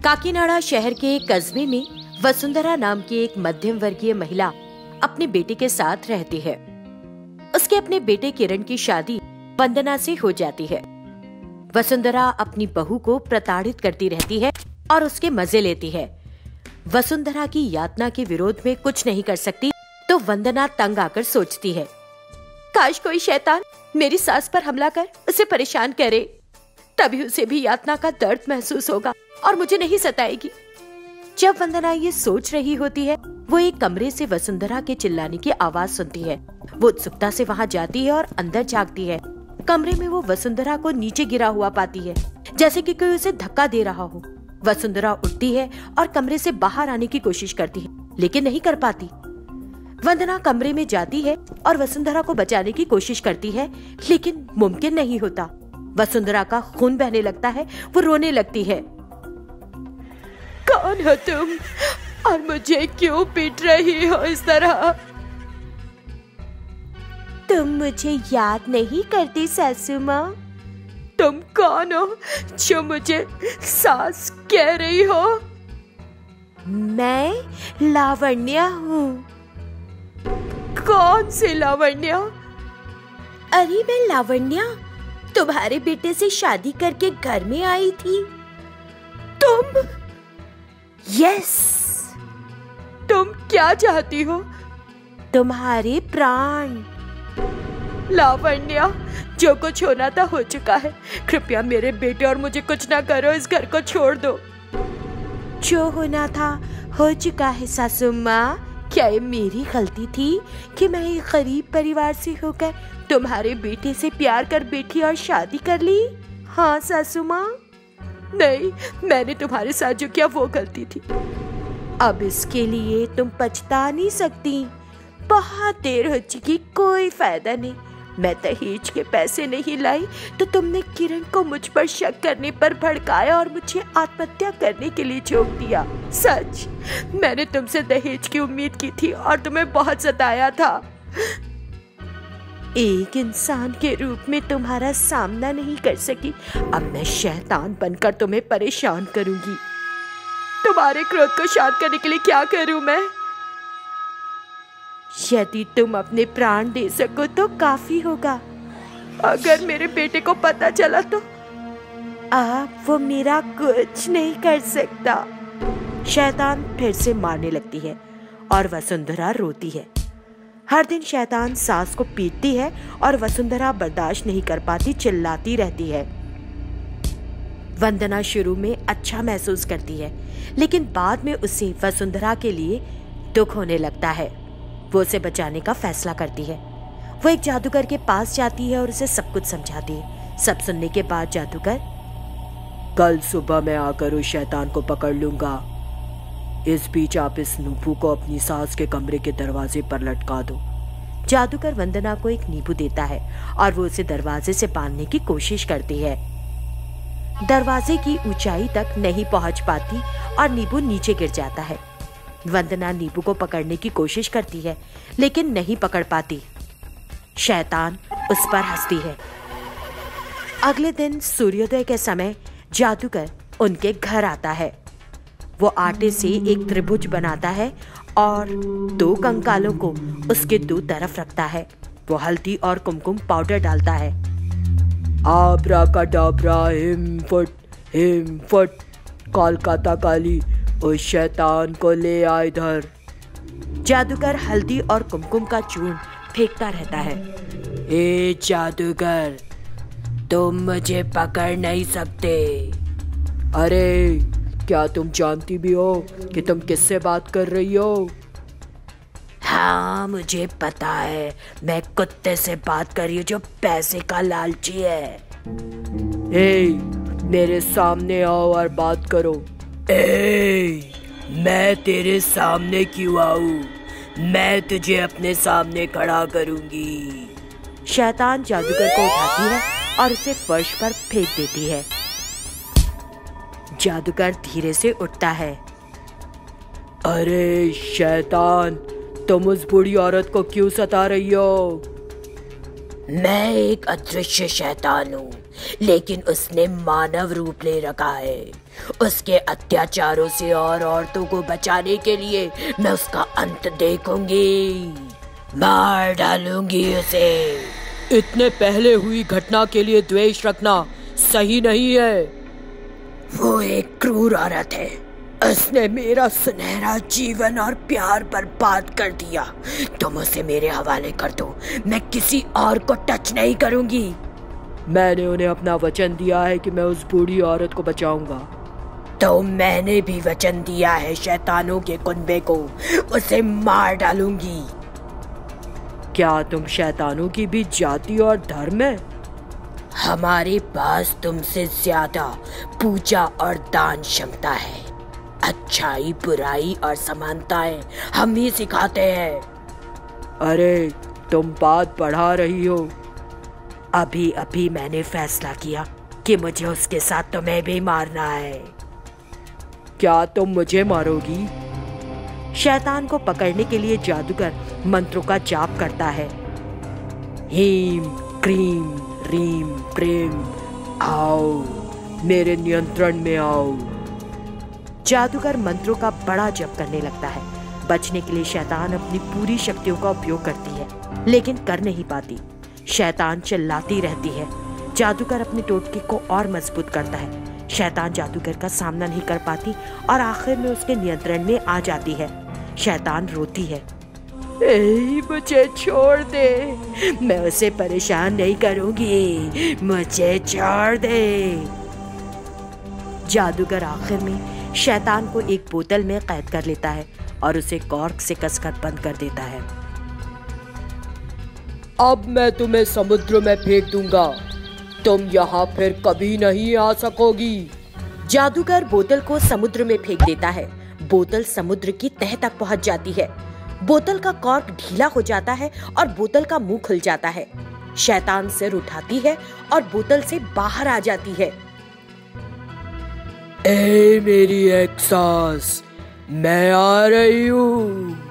काकीनाडा शहर के एक कस्बे में वसुंधरा नाम की एक मध्यम वर्गीय महिला अपने बेटे के साथ रहती है। उसके अपने बेटे किरण की शादी वंदना से हो जाती है। वसुंधरा अपनी बहू को प्रताड़ित करती रहती है और उसके मजे लेती है। वसुंधरा की यातना के विरोध में कुछ नहीं कर सकती तो वंदना तंग आकर सोचती है, काश कोई शैतान मेरी सास पर हमला कर उसे परेशान करे, तभी उसे भी यातना का दर्द महसूस होगा और मुझे नहीं सताएगी। जब वंदना ये सोच रही होती है, वो एक कमरे से वसुंधरा के चिल्लाने की आवाज सुनती है। वो उत्सुकता से वहाँ जाती है और अंदर झांकती है। कमरे में वो वसुंधरा को नीचे गिरा हुआ पाती है, जैसे कि कोई उसे धक्का दे रहा हो। वसुंधरा उठती है और कमरे से बाहर आने की कोशिश करती है, लेकिन नहीं कर पाती। वंदना कमरे में जाती है और वसुंधरा को बचाने की कोशिश करती है, लेकिन मुमकिन नहीं होता। वसुंधरा का खून बहने लगता है, वो रोने लगती है। कौन हो तुम और मुझे क्यों पीट रही हो इस तरह? तुम मुझे याद नहीं करती सासू माँ? तुम कौन हो जो मुझे सास कह रही हो? मैं लावण्या हूँ। कौन सी लावण्या? अरे मैं लावण्या, तुम्हारे बेटे से शादी करके घर में आई थी। तुम? यस। तुम क्या चाहती हो? तुम्हारे प्राण। लावण्या, जो कुछ होना था हो चुका है। कृपया मेरे बेटे और मुझे कुछ ना करो, इस घर को छोड़ दो। जो होना था हो चुका है सासू माँ। क्या ये मेरी गलती थी कि मैं एक गरीब परिवार से होकर तुम्हारे बेटे से प्यार कर बैठी और शादी कर ली? हाँ सासू माँ। नहीं, मैंने तुम्हारे साथ जो किया वो गलती थी। अब इसके लिए तुम पछता नहीं सकती। बहुत देर हो चुकी, कोई फायदा नहीं। मैं दहेज के पैसे नहीं लाई तो तुमने किरण को मुझ पर शक करने पर भड़काया और मुझे आत्महत्या करने के लिए झोंक दिया। सच, मैंने तुमसे दहेज की उम्मीद की थी और तुम्हें बहुत सताया था। एक इंसान के रूप में तुम्हारा सामना नहीं कर सकी, अब मैं शैतान बनकर तुम्हें परेशान करूंगी। तुम्हारे क्रोध को शांत करने के लिए क्या करूं मैं? यदि तुम अपने प्राण दे सको तो काफी होगा। अगर मेरे बेटे को पता चला तो? अब वो मेरा कुछ नहीं कर सकता। शैतान फिर से मारने लगती है और वसुंधरा रोती है। हर दिन शैतान सास को पीटती है और वसुंधरा बर्दाश्त नहीं कर पाती, चिल्लाती रहती है। वंदना शुरू में अच्छा महसूस करती है, लेकिन बाद में उसे वसुंधरा के लिए दुख होने लगता है। वो उसे बचाने का फैसला करती है। वो एक जादूगर के पास जाती है और उसे सब कुछ समझाती है। सब सुनने के बाद जादूगर, कल सुबह मैं आकर उस शैतान को पकड़ लूंगा। इस बीच आप इस नींबू को अपनी सास के कमरे के दरवाजे पर लटका दो। जादूगर वंदना को एक नींबू देता है और वो उसे दरवाजे से बांधने की कोशिश करती है। दरवाजे की ऊंचाई तक नहीं पहुंच पाती और नींबू नीचे गिर जाता है। वंदना नींबू को पकड़ने की कोशिश करती है, लेकिन नहीं पकड़ पाती। शैतान उस पर हंसती है। अगले दिन सूर्योदय के समय जादूगर उनके घर आता है। वो आटे से एक त्रिभुज बनाता है और दो कंकालों को उसके दो तरफ रखता है। वो हल्दी और कुमकुम पाउडर डालता है। आब्राकाडाब्रा हिम फुट कोलकाता काली, उस शैतान को ले आ इधर। जादूगर हल्दी और कुमकुम का चूर्ण फेंकता रहता है। ए जादूगर, तुम मुझे पकड़ नहीं सकते। अरे, क्या तुम जानती भी हो कि तुम किससे बात कर रही हो? हाँ, मुझे पता है। मैं कुत्ते से बात कर रही हूँ जो पैसे का लालची है। ए, मेरे सामने आओ और बात करो। ए, मैं तेरे सामने क्यों आऊं? मैं तुझे अपने सामने खड़ा करूंगी। शैतान जादूगर को उठाती है और उसे फर्श पर फेंक देती है। जादूगर धीरे से उठता है। अरे शैतान, तुम उस बूढ़ी औरत को क्यों सता रही हो? मैं एक अदृश्य शैतान हूँ, लेकिन उसने मानव रूप ले रखा है। उसके अत्याचारों से और औरतों को बचाने के लिए मैं उसका अंत देखूंगी, मार डालूंगी उसे। इतने पहले हुई घटना के लिए द्वेष रखना सही नहीं है। वो एक क्रूर औरत है, उसने मेरा सुनहरा जीवन और प्यार बर्बाद कर दिया। तुम उसे मेरे हवाले कर दो, मैं किसी और को टच नहीं करूंगी। मैंने उन्हें अपना वचन दिया है कि मैं उस बूढ़ी औरत को बचाऊंगा। तो मैंने भी वचन दिया है शैतानों के कुनबे को, उसे मार डालूंगी। क्या तुम शैतानों की भी जाति और धर्म है? हमारे पास तुमसे ज्यादा पूजा और दान क्षमता है। अच्छाई, बुराई और समानताएं हम ही सिखाते हैं। अरे तुम बात बढ़ा रही हो। अभी अभी मैंने फैसला किया कि मुझे उसके साथ तुम्हें भी मारना है। क्या तुम मुझे मारोगी? शैतान को पकड़ने के लिए जादूगर मंत्रों का जाप करता है। हीम क्रीम रीम प्रेम, आओ मेरे नियंत्रण में आओ। जादूगर मंत्रों का बड़ा जप करने लगता है। बचने के लिए शैतान अपनी पूरी शक्तियों का उपयोग करती है, लेकिन कर नहीं पाती। शैतान चिल्लाती रहती है। जादूगर अपने टोटके को और मजबूत करता है। शैतान जादूगर का सामना नहीं कर पाती और आखिर में उसके नियंत्रण में आ जाती है। शैतान रोती है, मुझे छोड़ दे, मैं उसे परेशान नहीं करूंगी, मुझे छोड़ दे। जादूगर आखिर में शैतान को एक बोतल में कैद कर लेता है और उसे कॉर्क से कसकर बंद कर देता है। अब मैं तुम्हें समुद्र में फेंक दूंगा, तुम यहाँ फिर कभी नहीं आ सकोगी। जादूगर बोतल को समुद्र में फेंक देता है। बोतल समुद्र की तह तक पहुंच जाती है। बोतल का कॉर्क ढीला हो जाता है और बोतल का मुंह खुल जाता है। शैतान सिर उठाती है और बोतल से बाहर आ जाती है। ए मेरी एक सास, मैं आ रही हूँ।